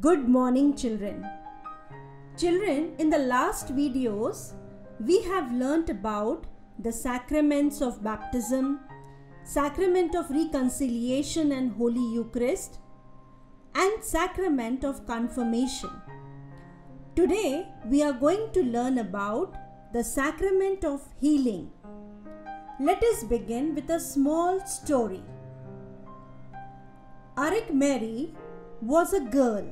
Good morning, children. Children, in the last videos, we have learnt about the sacraments of baptism, sacrament of reconciliation and Holy Eucharist, and sacrament of confirmation. Today, we are going to learn about the sacrament of healing. Let us begin with a small story. Arik Mary was a girl.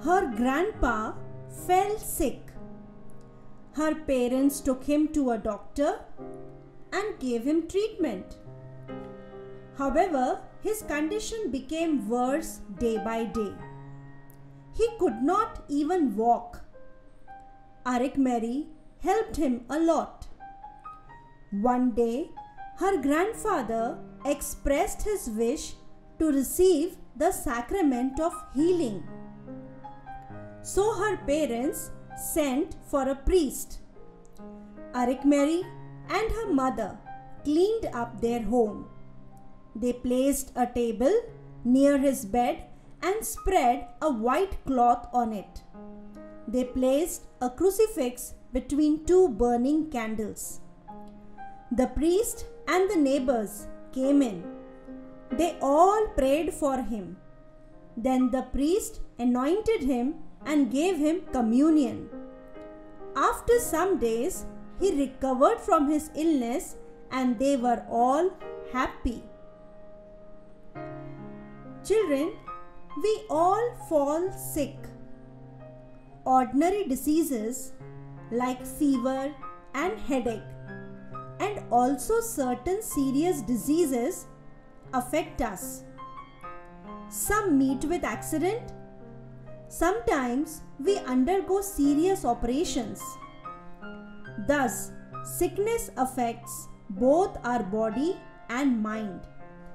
Her grandpa fell sick. Her parents took him to a doctor and gave him treatment. However, his condition became worse day by day. He could not even walk. Arik Mary helped him a lot. One day, her grandfather expressed his wish to receive the sacrament of healing. So her parents sent for a priest. Arik Mary and her mother cleaned up their home. They placed a table near his bed and spread a white cloth on it. They placed a crucifix between two burning candles. The priest and the neighbors came in. They all prayed for him. Then the priest anointed him and gave him communion. After some days, he recovered from his illness and they were all happy. Children, we all fall sick. Ordinary diseases like fever and headache, and also certain serious diseases affect us. Some meet with accident. Sometimes we undergo serious operations. Thus, sickness affects both our body and mind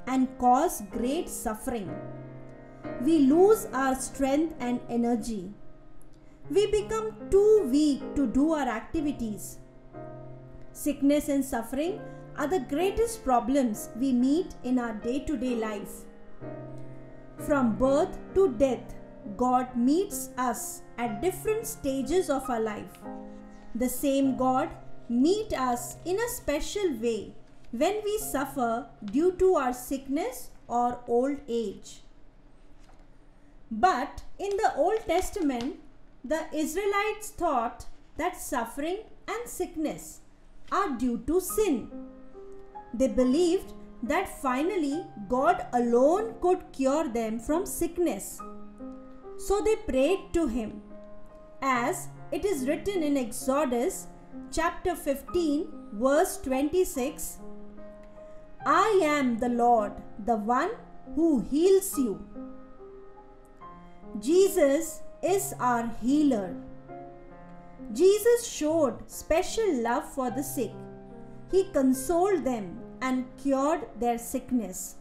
and cause great suffering. We lose our strength and energy. We become too weak to do our activities. Sickness and suffering are the greatest problems we meet in our day-to-day life. From birth to death, God meets us at different stages of our life. The same God meets us in a special way when we suffer due to our sickness or old age. But in the Old Testament, the Israelites thought that suffering and sickness are due to sin. They believed that finally God alone could cure them from sickness. So they prayed to him, as it is written in Exodus chapter 15 verse 26, I am the Lord, the one who heals you. Jesus is our healer. Jesus showed special love for the sick. He consoled them and cured their sickness.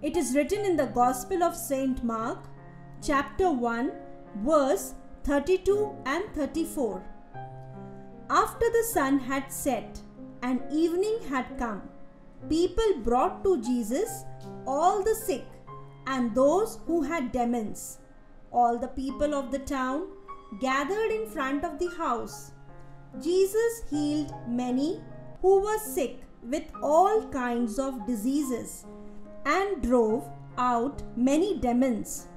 It is written in the Gospel of Saint Mark, chapter 1, verse 32 and 34. After the sun had set and evening had come, people brought to Jesus all the sick and those who had demons. All the people of the town gathered in front of the house. Jesus healed many who were sick with all kinds of diseases and drove out many demons.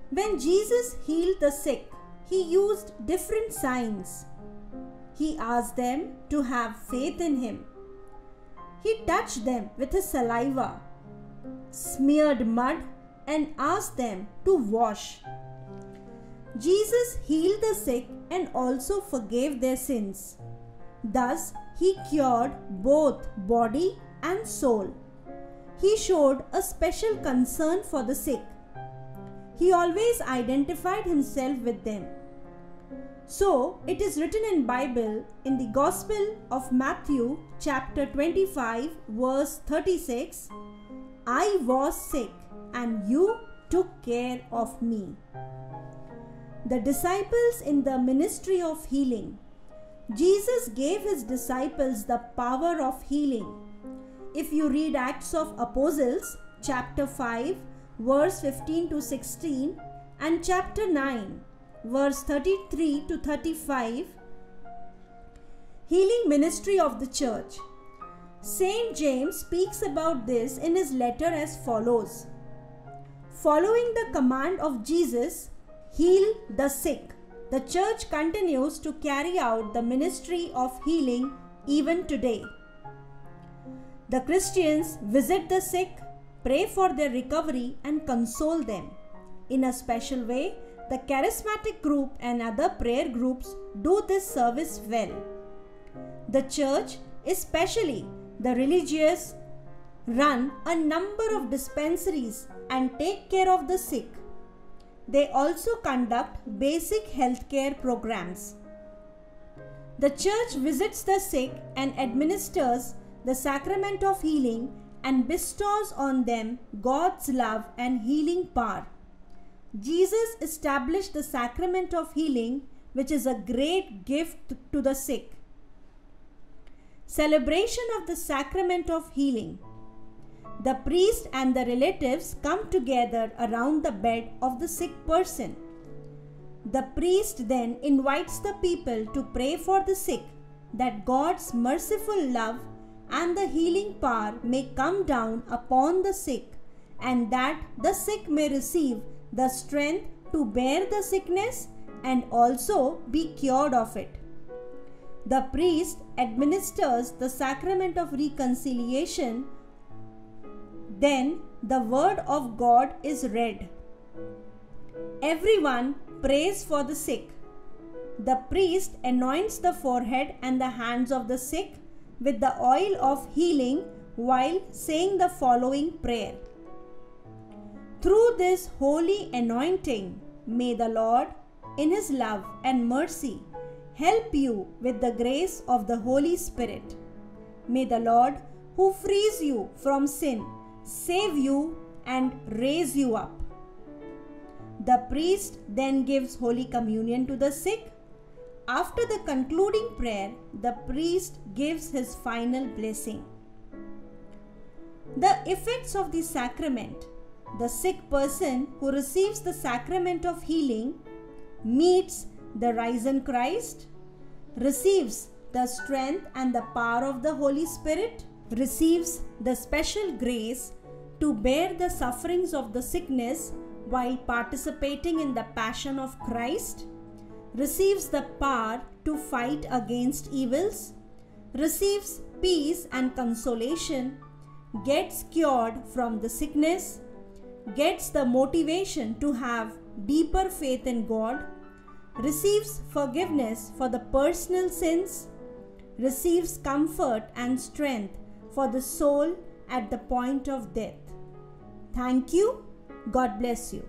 When Jesus healed the sick, he used different signs. He asked them to have faith in him. He touched them with his saliva, smeared mud, and asked them to wash. Jesus healed the sick and also forgave their sins. Thus, he cured both body and soul. He showed a special concern for the sick. He always identified himself with them. So, it is written in Bible in the Gospel of Matthew chapter 25 verse 36, I was sick and you took care of me. The disciples in the ministry of healing. Jesus gave his disciples the power of healing. If you read Acts of Apostles chapter 5 verse 15 to 16, and chapter 9, verse 33 to 35, healing ministry of the church. Saint James speaks about this in his letter as follows. Following the command of Jesus, heal the sick, the church continues to carry out the ministry of healing even today. The Christians visit the sick, pray for their recovery, and console them. In a special way, the charismatic group and other prayer groups do this service well. The church, especially the religious, run a number of dispensaries and take care of the sick. They also conduct basic healthcare programs. The church visits the sick and administers the sacrament of healing and bestows on them God's love and healing power. Jesus established the sacrament of healing, which is a great gift to the sick. Celebration of the sacrament of healing. The priest and the relatives come together around the bed of the sick person. The priest then invites the people to pray for the sick, that God's merciful love and the healing power may come down upon the sick, and that the sick may receive the strength to bear the sickness and also be cured of it. The priest administers the sacrament of reconciliation. Then the word of God is read. Everyone prays for the sick. The priest anoints the forehead and the hands of the sick with the oil of healing while saying the following prayer. Through this holy anointing, may the Lord, in His love and mercy, help you with the grace of the Holy Spirit. May the Lord, who frees you from sin, save you and raise you up. The priest then gives Holy Communion to the sick. After the concluding prayer, the priest gives his final blessing. The effects of the sacrament. The sick person who receives the sacrament of healing meets the risen Christ, receives the strength and the power of the Holy Spirit, receives the special grace to bear the sufferings of the sickness while participating in the passion of Christ, receives the power to fight against evils, receives peace and consolation, gets cured from the sickness, gets the motivation to have deeper faith in God, receives forgiveness for the personal sins, receives comfort and strength for the soul at the point of death. Thank you. God bless you.